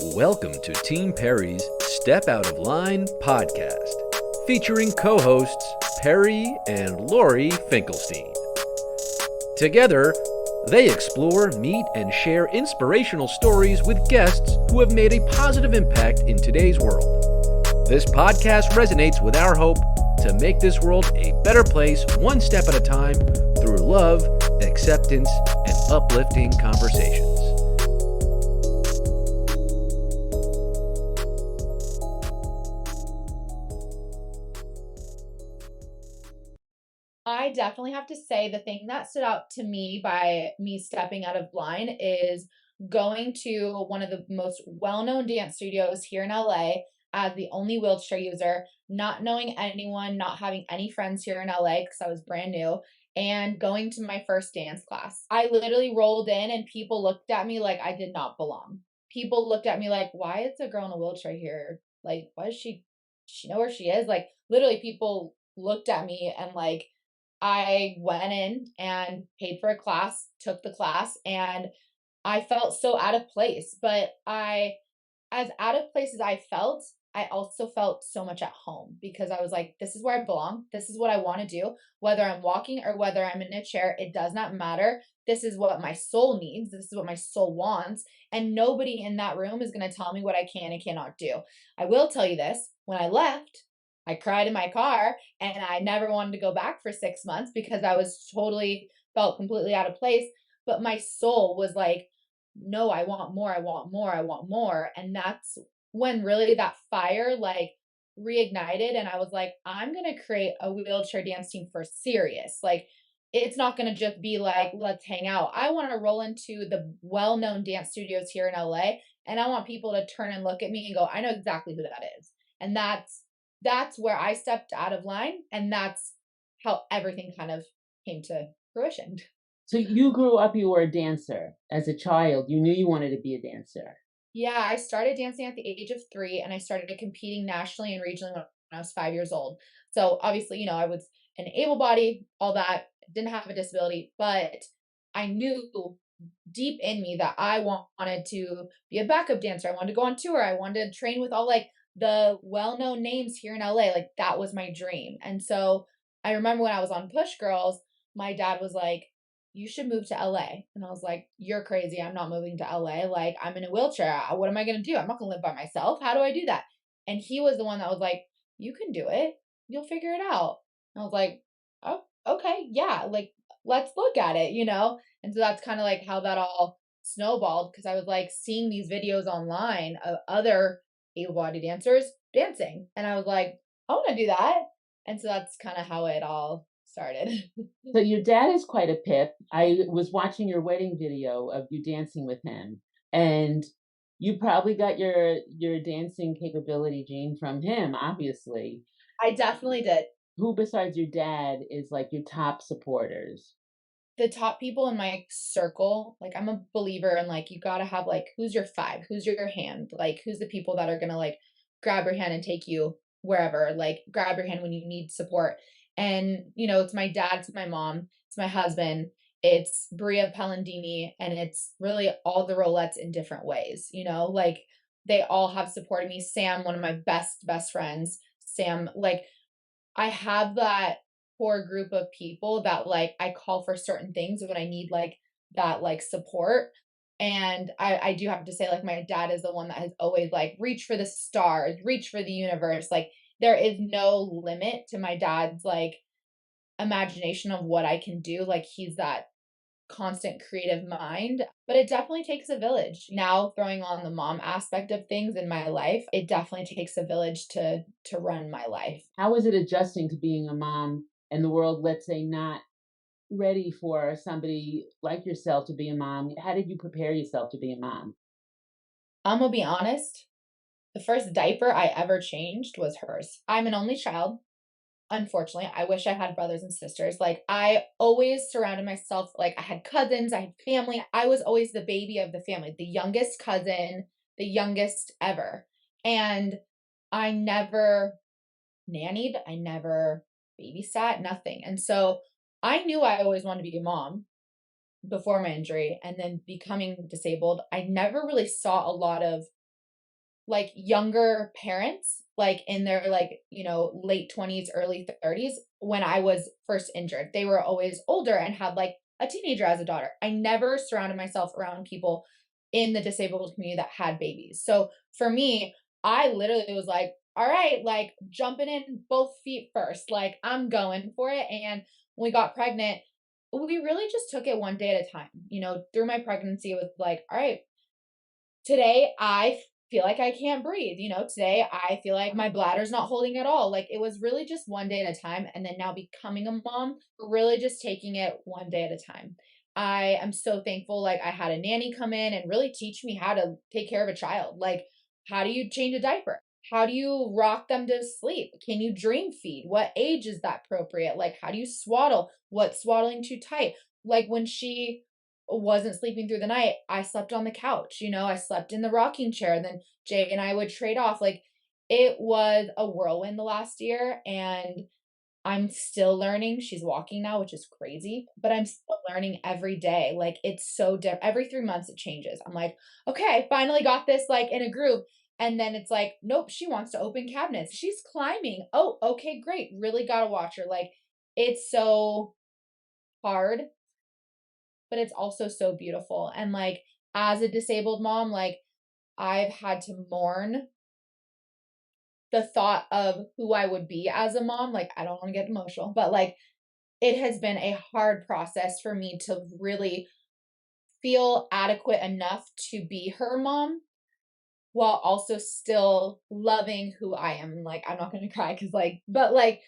Welcome to Team Perry's Step Out of Line podcast, featuring co-hosts Perry and Lori Finkelstein. Together, they explore, meet, and share inspirational stories with guests who have made a positive impact in today's world. This podcast resonates with our hope to make this world a better place one step at a time through love, acceptance, and uplifting conversations. I definitely have to say the thing that stood out to me by me stepping out of line is going to one of the most well-known dance studios here in LA as the only wheelchair user, not knowing anyone, not having any friends here in LA because I was brand new, and going to my first dance class. I literally rolled in and people looked at me like I did not belong. People looked at me like, why is a girl in a wheelchair here? Like, why does she know where she is? Like, literally people looked at me and like, I went in and paid for a class, took the class, and I felt so out of place. But as out of place as I felt, I also felt so much at home because I was like, this is where I belong. This is what I want to do. Whether I'm walking or whether I'm in a chair, it does not matter. This is what my soul needs. This is what my soul wants. And nobody in that room is going to tell me what I can and cannot do. I will tell you this, when I left, I cried in my car and I never wanted to go back for 6 months because I was felt completely out of place. But my soul was like, no, I want more, I want more, I want more. And that's when really that fire like reignited. And I was like, I'm going to create a wheelchair dance team for serious. Like, it's not going to just be like, let's hang out. I want to roll into the well known dance studios here in LA. And I want people to turn and look at me and go, I know exactly who that is. And that's where I stepped out of line, and that's how everything kind of came to fruition. So you grew up, you were a dancer. As a child, you knew you wanted to be a dancer. Yeah, I started dancing at the age of 3, and I started competing nationally and regionally when I was 5 years old. So obviously, I was an able body, all that, didn't have a disability, but I knew deep in me that I wanted to be a backup dancer. I wanted to go on tour. I wanted to train with all like the well-known names here in LA. Like, that was my dream. And so I remember when I was on Push Girls, my dad was like, you should move to LA. And I was like, you're crazy. I'm not moving to LA. Like, I'm in a wheelchair. What am I going to do? I'm not going to live by myself. How do I do that? And he was the one that was like, you can do it. You'll figure it out. And I was like, oh, okay. Yeah. Like, let's look at it. And so that's kind of like how that all snowballed, because I was like seeing these videos online of other able-bodied dancers dancing. And I was like, I want to do that. And so that's kind of how it all started. So your dad is quite a pip. I was watching your wedding video of you dancing with him, and you probably got your dancing capability gene from him, obviously. I definitely did. Who besides your dad is like your top supporters? The top people in my circle, like, I'm a believer in like, you got to have like, who's your five, who's your hand, like, who's the people that are going to like grab your hand and take you wherever, like grab your hand when you need support. And it's my dad, it's my mom, it's my husband, it's Bria Pellandini, and it's really all the Rollettes in different ways. Like, they all have supported me. Sam, one of my best friends, Sam, like, I have that core group of people that like I call for certain things when I need like that like support. And I do have to say, like, my dad is the one that has always like reach for the stars, reach for the universe. Like, there is no limit to my dad's like imagination of what I can do. Like, he's that constant creative mind. But it definitely takes a village. Now, throwing on the mom aspect of things in my life, it definitely takes a village to run my life. How is it adjusting to being a mom and the world, let's say, not ready for somebody like yourself to be a mom? How did you prepare yourself to be a mom? I'm gonna be honest, the first diaper I ever changed was hers. I'm an only child. Unfortunately, I wish I had brothers and sisters. Like, I always surrounded myself, like, I had cousins, I had family. I was always the baby of the family, the youngest cousin, the youngest ever. And I never nannied, I never babysat, nothing. And so I knew I always wanted to be a mom before my injury, and then becoming disabled. I never really saw a lot of like younger parents, like in their like, late 20s, early 30s when I was first injured. They were always older and had like a teenager as a daughter. I never surrounded myself around people in the disabled community that had babies. So for me, I literally was like, all right, like jumping in both feet first. Like I'm going for it. And when we got pregnant, we really just took it one day at a time. Through my pregnancy, it was like, all right, today I feel like I can't breathe. Today I feel like my bladder's not holding at all. Like it was really just one day at a time. And then now becoming a mom, really just taking it one day at a time. I am so thankful. Like I had a nanny come in and really teach me how to take care of a child. Like, how do you change a diaper? How do you rock them to sleep? Can you dream feed? What age is that appropriate? Like, how do you swaddle? What's swaddling too tight? Like when she wasn't sleeping through the night, I slept on the couch, I slept in the rocking chair. And then Jay and I would trade off. Like it was a whirlwind the last year and I'm still learning. She's walking now, which is crazy, but I'm still learning every day. Like it's so different. Every 3 months it changes. I'm like, okay, I finally got this like in a groove. And then it's like, nope, she wants to open cabinets. She's climbing. Oh, okay, great. Really got to watch her. Like it's so hard, but it's also so beautiful. And like as a disabled mom, like I've had to mourn the thought of who I would be as a mom. Like I don't want to get emotional, but like it has been a hard process for me to really feel adequate enough to be her mom while also still loving who I am. Like I'm not going to cry cuz but like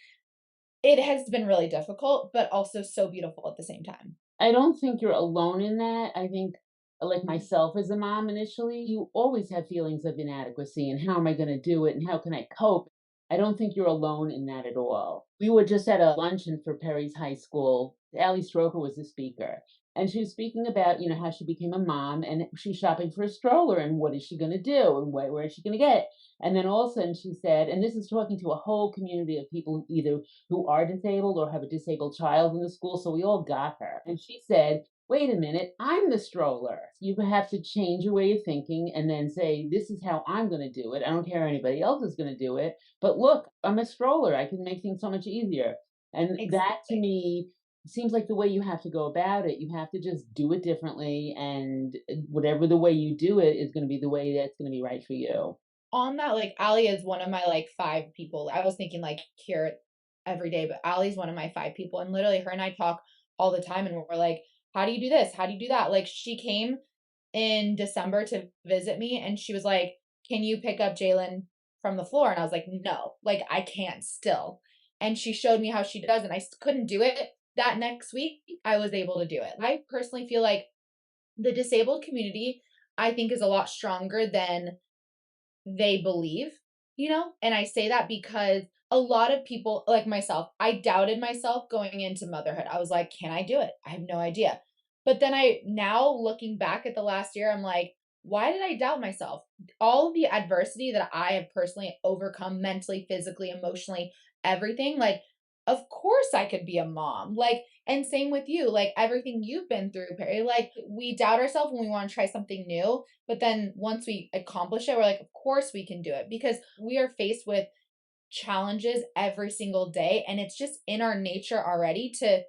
it has been really difficult, but also so beautiful at the same time. I don't think you're alone in that. I think, like myself as a mom initially, you always have feelings of inadequacy and how am I going to do it and how can I cope? I don't think you're alone in that at all. We were just at a luncheon for Perry's high school. Ali Stroker was the speaker. And she was speaking about, how she became a mom and she's shopping for a stroller and what is she going to do and where is she going to get it? And then all of a sudden she said, and this is talking to a whole community of people either who are disabled or have a disabled child in the school. So we all got her. And she said, wait a minute, I'm the stroller. You have to change your way of thinking and then say, this is how I'm going to do it. I don't care anybody else is going to do it. But look, I'm a stroller. I can make things so much easier. And that to Exactly. me seems like the way you have to go about it. You have to just do it differently. And whatever the way you do it is going to be the way that's going to be right for you. On that, like Ali is one of my like 5 people. I was thinking like here every day, but Ali's one of my 5 people. And literally her and I talk all the time and we're like, how do you do this? How do you do that? Like she came in December to visit me and she was like, can you pick up Jaelyn from the floor? And I was like, no, like I can't still. And she showed me how she does, and I couldn't do it. That next week, I was able to do it. I personally feel like the disabled community, I think, is a lot stronger than they believe, And I say that because a lot of people, like myself, I doubted myself going into motherhood. I was like, can I do it? I have no idea. But then now looking back at the last year, I'm like, why did I doubt myself? All of the adversity that I have personally overcome mentally, physically, emotionally, everything, like, of course I could be a mom. Like, and same with you, like everything you've been through, Perry. Like, we doubt ourselves when we want to try something new. But then once we accomplish it, we're like, of course we can do it because we are faced with challenges every single day. And it's just in our nature already to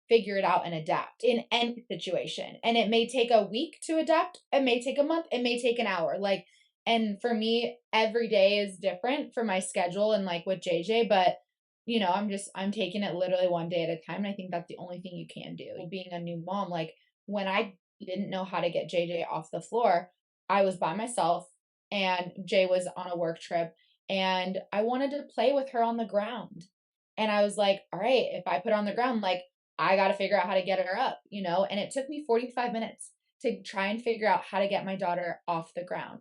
figure it out and adapt in any situation. And it may take a week to adapt. It may take a month. It may take an hour. Like, and for me, every day is different for my schedule and like with JJ, but I'm taking it literally one day at a time. And I think that's the only thing you can do. Being a new mom, like when I didn't know how to get JJ off the floor, I was by myself and Jay was on a work trip and I wanted to play with her on the ground. And I was like, all right, if I put her on the ground, like I got to figure out how to get her up, And it took me 45 minutes to try and figure out how to get my daughter off the ground.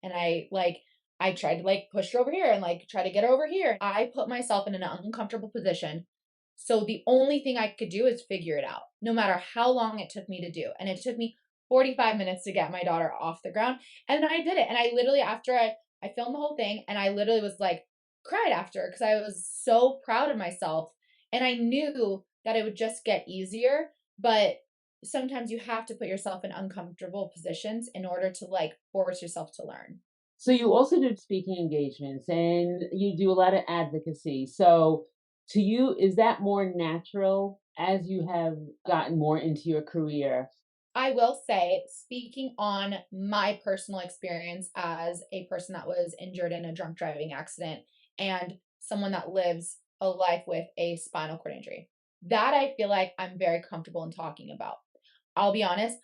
And I tried to like push her over here and like try to get her over here. I put myself in an uncomfortable position. So the only thing I could do is figure it out, no matter how long it took me to do. And it took me 45 minutes to get my daughter off the ground. And I did it. And I literally, after I filmed the whole thing, and I literally was like, cried after because I was so proud of myself. And I knew that it would just get easier. But sometimes you have to put yourself in uncomfortable positions in order to like force yourself to learn. So you also do speaking engagements and you do a lot of advocacy. So to you, is that more natural as you have gotten more into your career? I will say, speaking on my personal experience as a person that was injured in a drunk driving accident and someone that lives a life with a spinal cord injury, that I feel like I'm very comfortable in talking about. I'll be honest,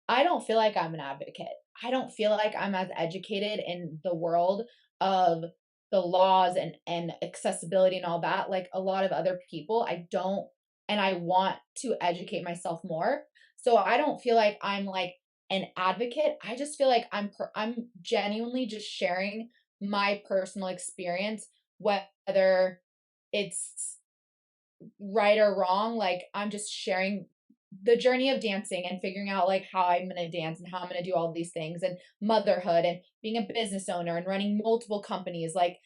I don't feel like I'm an advocate. I don't feel like I'm as educated in the world of the laws and accessibility and all that like a lot of other people. I don't, and I want to educate myself more. So I don't feel like I'm like an advocate. I just feel like I'm genuinely just sharing my personal experience, whether it's right or wrong. Like I'm just sharing the journey of dancing and figuring out like how I'm going to dance and how I'm going to do all these things and motherhood and being a business owner and running multiple companies. Like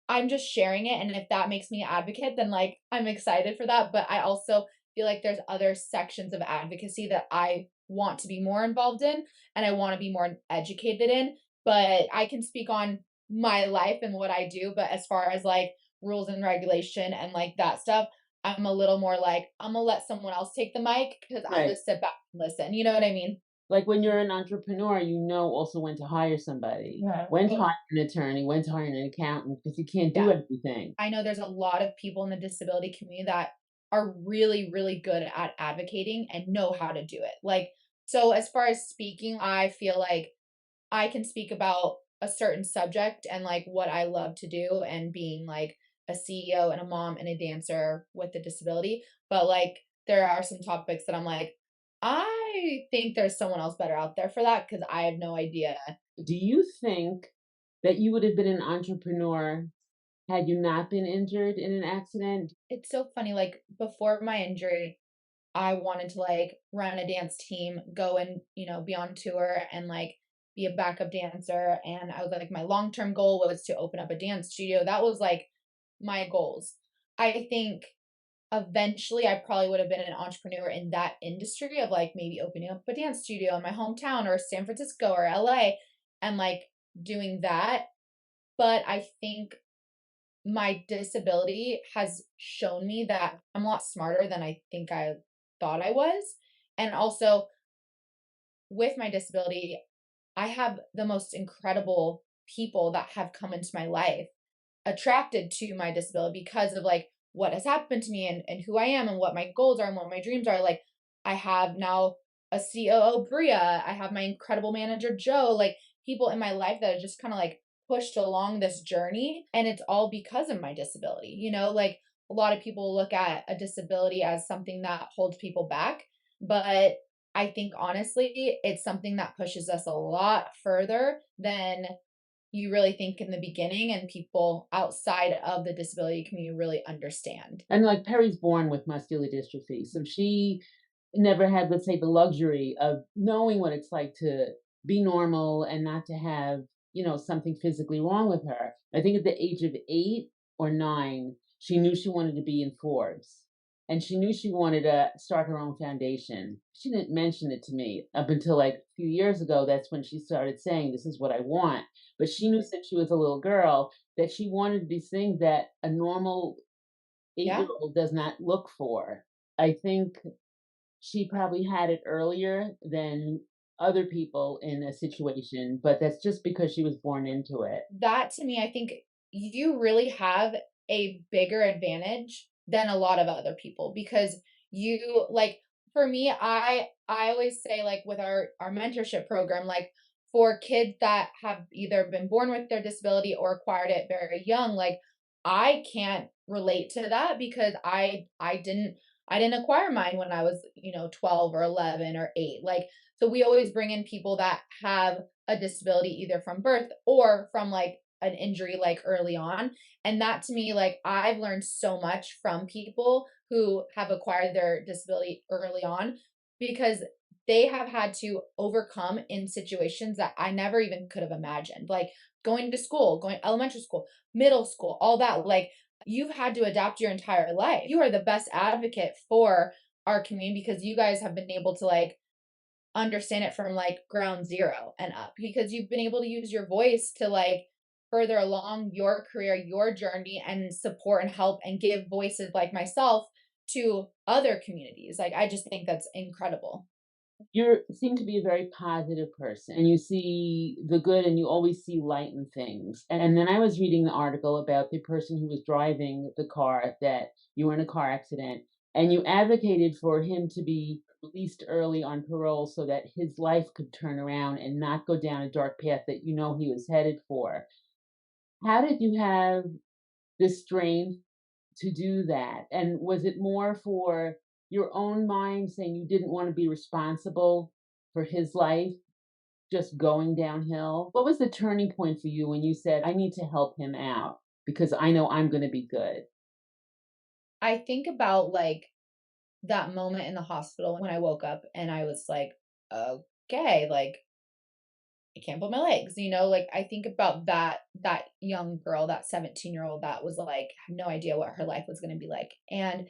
I'm just sharing it. And if that makes me an advocate, then like I'm excited for that. But I also feel like there's other sections of advocacy that I want to be more involved in and I want to be more educated in. But I can speak on my life and what I do. But as far as like rules and regulation and like that stuff, I'm a little more like, I'm gonna let someone else take the mic because I'm Right. gonna sit back and listen. You know what I mean? Like when you're an entrepreneur, you know also when to hire somebody, Yeah. when to hire an attorney, when to hire an accountant, because you can't do Yeah. everything. I know there's a lot of people in the disability community that are really, really good at advocating and know how to do it. Like, so as far as speaking, I feel like I can speak about a certain subject and like what I love to do and being like a CEO and a mom and a dancer with a disability. But like there are some topics that I'm like, I think there's someone else better out there for that because I have no idea. Do you think that you would have been an entrepreneur had you not been injured in an accident? It's so funny. Like before my injury, I wanted to like run a dance team, go and, be on tour and like be a backup dancer. And I was like, my long term goal was to open up a dance studio. That was like my goals. I think eventually I probably would have been an entrepreneur in that industry of like maybe opening up a dance studio in my hometown or San Francisco or LA and like doing that. But I think my disability has shown me that I'm a lot smarter than I think I thought I was. And also with my disability, I have the most incredible people that have come into my life attracted to my disability because of like what has happened to me and who I am and what my goals are and what my dreams are. Like I have now a COO Bria, I have my incredible manager Joe, like people in my life that are just kind of like pushed along this journey and it's all because of my disability. Like a lot of people look at a disability as something that holds people back, but I think honestly, it's something that pushes us a lot further than you really think in the beginning and people outside of the disability community really understand. And like Perry's born with muscular dystrophy, so she never had, let's say, the luxury of knowing what it's like to be normal and not to have, something physically wrong with her. I think at the age of 8 or 9, she knew she wanted to be in Forbes. And she knew she wanted to start her own foundation. She didn't mention it to me up until like a few years ago. That's when she started saying, "This is what I want." But she knew since she was a little girl that she wanted these things that a normal Yeah. 8-year-old does not look for. I think she probably had it earlier than other people in a situation, but that's just because she was born into it. That to me, I think you really have a bigger advantage than a lot of other people because you like for me, I always say like with our mentorship program, like for kids that have either been born with their disability or acquired it very young, like I can't relate to that because I didn't acquire mine when I was, 12 or 11 or 8. Like so we always bring in people that have a disability either from birth or from like an injury like early on. And that to me, like I've learned so much from people who have acquired their disability early on because they have had to overcome in situations that I never even could have imagined. Like going to school, going elementary school, middle school, all that. Like you've had to adapt your entire life. You are the best advocate for our community because you guys have been able to like understand it from like ground zero and up, because you've been able to use your voice to like further along your career, your journey, and support and help and give voices like myself to other communities. Like, I just think that's incredible. You seem to be a very positive person and you see the good and you always see light in things. And then I was reading the article about the person who was driving the car, that you were in a car accident and you advocated for him to be released early on parole so that his life could turn around and not go down a dark path that you know he was headed for. How did you have the strength to do that? And was it more for your own mind saying you didn't want to be responsible for his life just going downhill? What was the turning point for you when you said, I need to help him out because I know I'm going to be good? I think about like that moment in the hospital when I woke up and I was like, okay, like I can't put my legs, like I think about that young girl, that 17-year-old that was like had no idea what her life was going to be like. And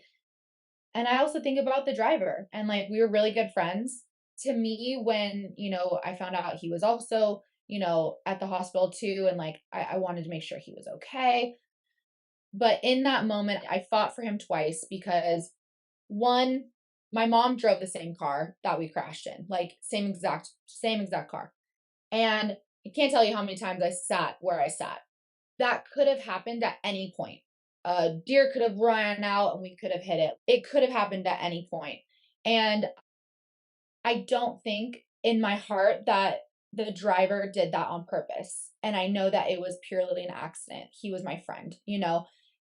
I also think about the driver, and like we were really good friends. To me, when, I found out he was also, at the hospital too, and like I wanted to make sure he was okay. But in that moment, I fought for him twice because one, my mom drove the same car that we crashed in, like same exact car. And I can't tell you how many times I sat where I sat. That could have happened at any point. A deer could have run out and we could have hit it. It could have happened at any point. And I don't think in my heart that the driver did that on purpose. And I know that it was purely an accident. He was my friend,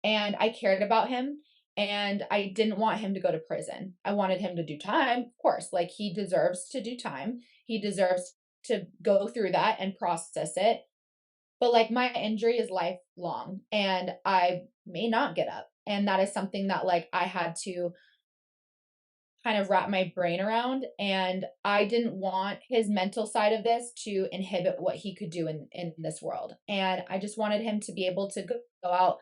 and I cared about him and I didn't want him to go to prison. I wanted him to do time, of course. Like, he deserves to do time. He deserves to go through that and process it. But like, my injury is lifelong and I may not get up. And that is something that like I had to kind of wrap my brain around. And I didn't want his mental side of this to inhibit what he could do in this world. And I just wanted him to be able to go out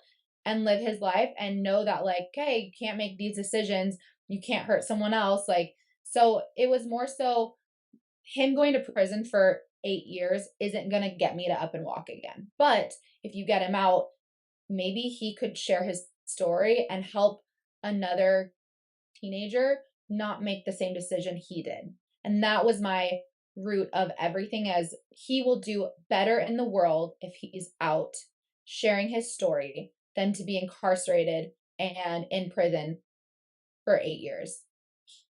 and live his life and know that, like, hey, you can't make these decisions. You can't hurt someone else. Like, so it was more so him going to prison for 8 years isn't going to get me to up and walk again. But if you get him out, maybe he could share his story and help another teenager not make the same decision he did. And that was my root of everything, as he will do better in the world if he's out sharing his story than to be incarcerated and in prison for 8 years.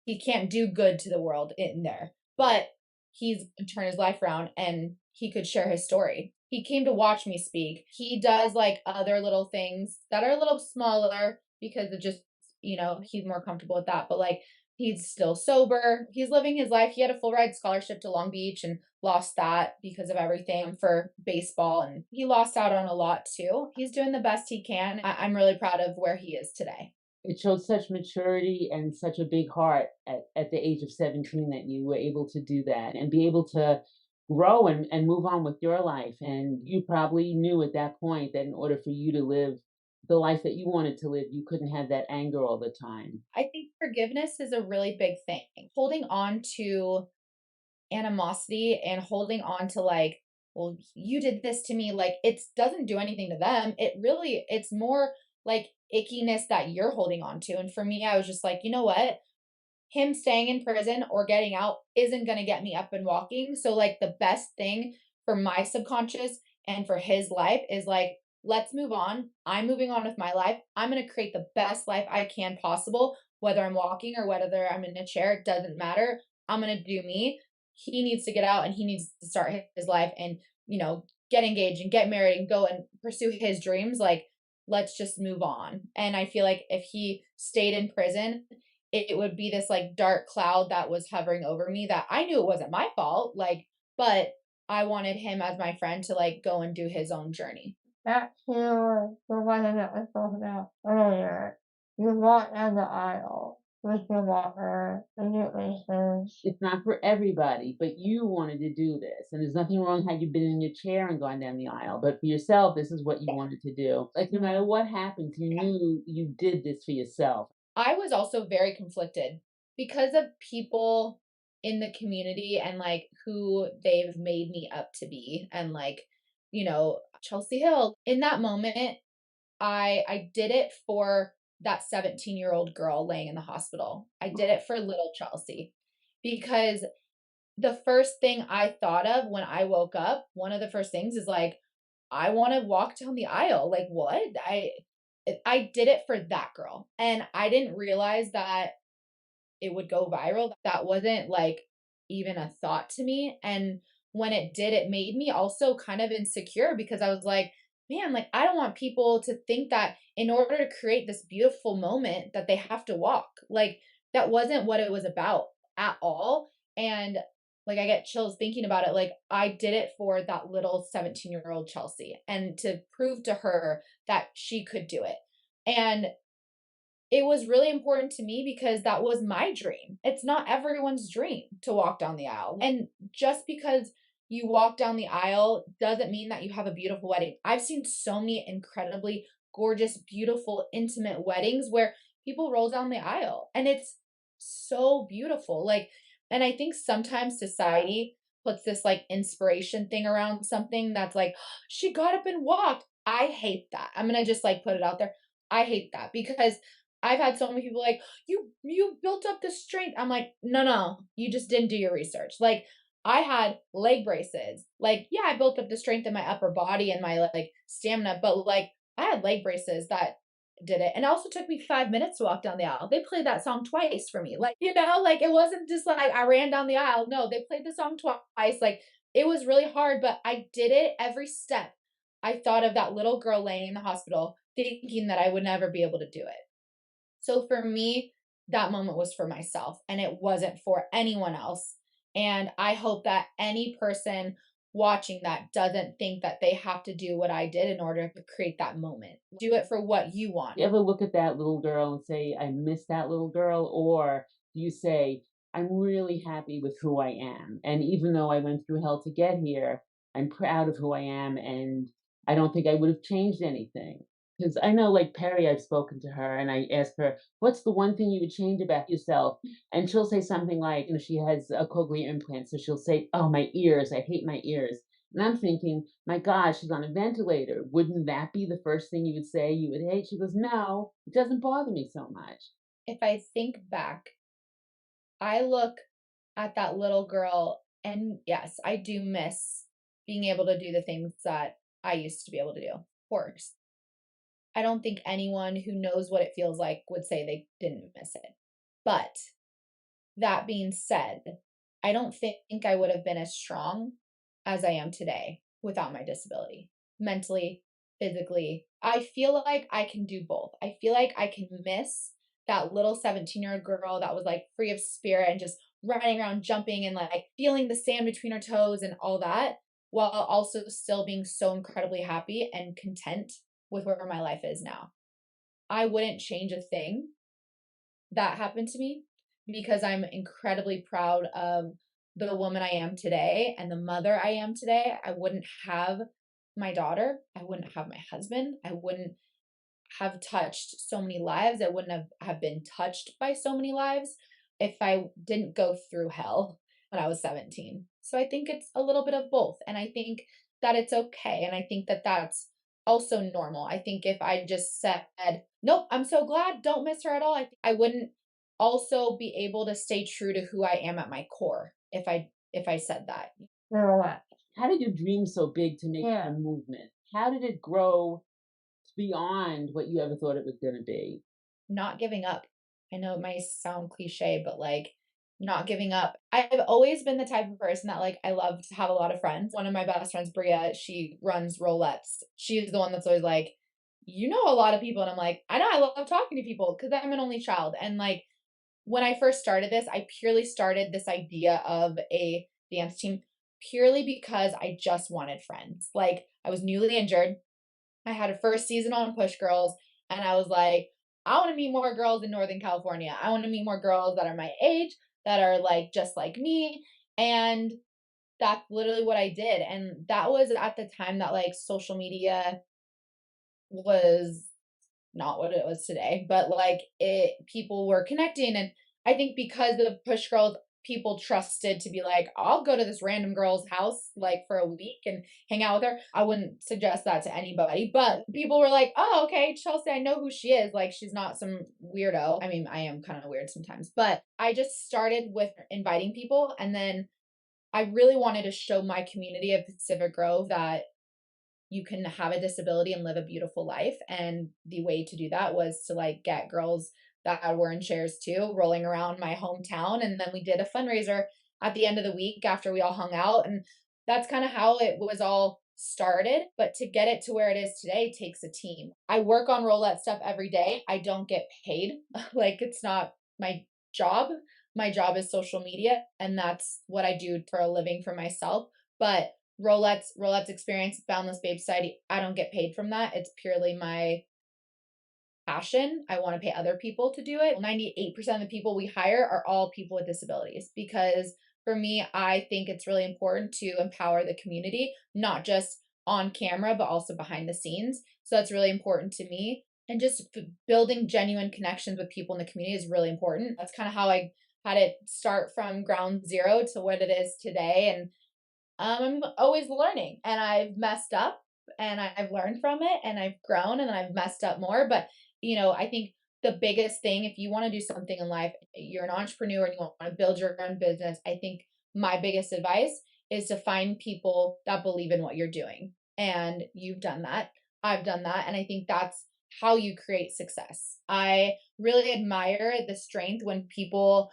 He can't do good to the world in there, but he's turned his life around and he could share his story. He came to watch me speak. He does like other little things that are a little smaller because it just, he's more comfortable with that. But like, he's still sober. He's living his life. He had a full ride scholarship to Long Beach and lost that because of everything for baseball. And he lost out on a lot too. He's doing the best he can. I'm really proud of where he is today. It showed such maturity and such a big heart at the age of 17 that you were able to do that and be able to grow and move on with your life. And you probably knew at that point that in order for you to live the life that you wanted to live, you couldn't have that anger all the time. I think forgiveness is a really big thing. Holding on to animosity and holding on to like, well, you did this to me, like it doesn't do anything to them. It's more like ickiness that you're holding on to. And for me, I was just like, you know what? Him staying in prison or getting out isn't going to get me up and walking. So like, the best thing for my subconscious and for his life is like, let's move on. I'm moving on with my life. I'm going to create the best life I can possible, whether I'm walking or whether I'm in a chair, it doesn't matter. I'm going to do me. He needs to get out and he needs to start his life and, get engaged and get married and go and pursue his dreams. Like, let's just move on. And I feel like if he stayed in prison, it would be this like dark cloud that was hovering over me that I knew it wasn't my fault. Like, but I wanted him as my friend to like go and do his own journey. Back to the wedding that we spoke about earlier. You walk down the aisle with your walker and your laces. It's not for everybody, but you wanted to do this. And there's nothing wrong had you been in your chair and gone down the aisle. But for yourself, this is what you wanted to do. Like, no matter what happens, you knew you did this for yourself. I was also very conflicted because of people in the community and like who they've made me up to be. And like, Chelsie Hill, in that moment, I did it for that 17-year-old girl laying in the hospital. I did it for little Chelsie because the first thing I thought of when I woke up, one of the first things is like, I want to walk down the aisle. Like, what? I did it for that girl. And I didn't realize that it would go viral. That wasn't like even a thought to me. And when it did, it made me also kind of insecure because I was like, man, like I don't want people to think that in order to create this beautiful moment that they have to walk. Like that wasn't what it was about at all. And like I get chills thinking about it. Like I did it for that little 17-year-old Chelsie and to prove to her that she could do it. And it was really important to me because that was my dream. It's not everyone's dream to walk down the aisle. And just because you walk down the aisle doesn't mean that you have a beautiful wedding. I've seen so many incredibly gorgeous, beautiful, intimate weddings where people roll down the aisle and it's so beautiful. Like, and I think sometimes society puts this like inspiration thing around something that's like, she got up and walked. I hate that. I'm going to just like put it out there. I hate that because I've had so many people like, you built up this strength. I'm like, no, you just didn't do your research. Like I had leg braces. Like, yeah, I built up the strength in my upper body and my like stamina, but like I had leg braces that did it. And it also took me 5 minutes to walk down the aisle. They played that song twice for me. Like, like it wasn't just like I ran down the aisle. No, they played the song twice. Like it was really hard, but I did it every step. I thought of that little girl laying in the hospital thinking that I would never be able to do it. So for me, that moment was for myself and it wasn't for anyone else. And I hope that any person watching that doesn't think that they have to do what I did in order to create that moment. Do it for what you want. You ever look at that little girl and say, I miss that little girl? Or do you say, I'm really happy with who I am? And even though I went through hell to get here, I'm proud of who I am. And I don't think I would have changed anything. Because I know, like Perry, I've spoken to her and I asked her, what's the one thing you would change about yourself? And she'll say something like, she has a cochlear implant. So she'll say, oh, my ears, I hate my ears. And I'm thinking, my God, she's on a ventilator. Wouldn't that be the first thing you would say you would hate? She goes, no, it doesn't bother me so much. If I think back, I look at that little girl and yes, I do miss being able to do the things that I used to be able to do. Of course. I don't think anyone who knows what it feels like would say they didn't miss it. But that being said, I don't think I would have been as strong as I am today without my disability, mentally, physically. I feel like I can do both. I feel like I can miss that little 17-year-old girl that was like free of spirit and just running around jumping and like feeling the sand between her toes and all that, while also still being so incredibly happy and content with where my life is now. I wouldn't change a thing that happened to me because I'm incredibly proud of the woman I am today and the mother I am today. I wouldn't have my daughter. I wouldn't have my husband. I wouldn't have touched so many lives. I wouldn't have been touched by so many lives if I didn't go through hell when I was 17. So I think it's a little bit of both. And I think that it's okay. And I think that that's also normal. I think if I just said, nope, I'm so glad, don't miss her at all, I wouldn't also be able to stay true to who I am at my core if I said that. Rollette. How did you dream so big to make a movement? How did it grow beyond what you ever thought it was going to be? Not giving up. I know it might sound cliche, but like not giving up. I've always been the type of person that like I love to have a lot of friends. One of my best friends, Bria, she runs Rollettes. She's the one that's always like, you know a lot of people. And I'm like, I know, I love talking to people because I'm an only child. And like when I first started this, I purely started this idea of a dance team purely because I just wanted friends. Like I was newly injured. I had a first season on Push Girls and I was like, I want to meet more girls in Northern California. I want to meet more girls that are my age, that are like just like me. And that's literally what I did. And that was at the time that like social media was not what it was today, but like people were connecting. And I think because of Push Girls, people trusted to be like, I'll go to this random girl's house like for a week and hang out with her. I wouldn't suggest that to anybody, but people were like, oh, okay, Chelsie, I know who she is. Like, she's not some weirdo. I mean, I am kind of weird sometimes, but I just started with inviting people. And then I really wanted to show my community of Pacific Grove that you can have a disability and live a beautiful life. And the way to do that was to like get girls that were in chairs too, rolling around my hometown. And then we did a fundraiser at the end of the week after we all hung out. And that's kind of how it was all started. But to get it to where it is today takes a team. I work on Rollette stuff every day. I don't get paid. Like, it's not my job. My job is social media, and that's what I do for a living for myself. But Rollette's experience, Boundless Babe Society, I don't get paid from that. It's purely my passion. I want to pay other people to do it. 98% of the people we hire are all people with disabilities, because for me, I think it's really important to empower the community, not just on camera, but also behind the scenes. So that's really important to me. And just building genuine connections with people in the community is really important. That's kind of how I had it start from ground zero to what it is today. And I'm always learning, and I've messed up and I've learned from it, and I've grown and I've messed up more. But, I think the biggest thing, if you want to do something in life, you're an entrepreneur and you want to build your own business, I think my biggest advice is to find people that believe in what you're doing. And you've done that. I've done that. And I think that's how you create success. I really admire the strength when people,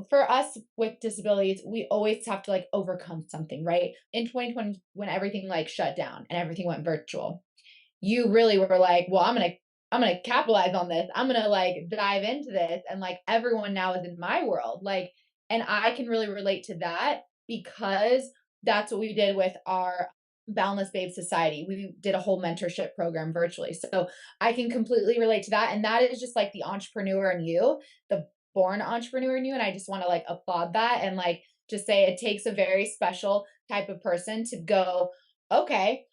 for us with disabilities, we always have to like overcome something, right? In 2020, when everything like shut down and everything went virtual, you really were like, well, I'm going to capitalize on this. I'm going to like dive into this. And like everyone now is in my world. Like, and I can really relate to that, because that's what we did with our Boundless Babe Society. We did a whole mentorship program virtually. So I can completely relate to that. And that is just like the entrepreneur in you, the born entrepreneur in you. And I just want to like applaud that and like just say it takes a very special type of person to go, okay,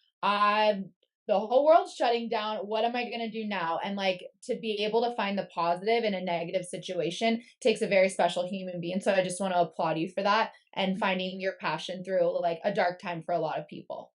the whole world's shutting down. What am I going to do now? And like to be able to find the positive in a negative situation takes a very special human being. So I just want to applaud you for that and finding your passion through like a dark time for a lot of people.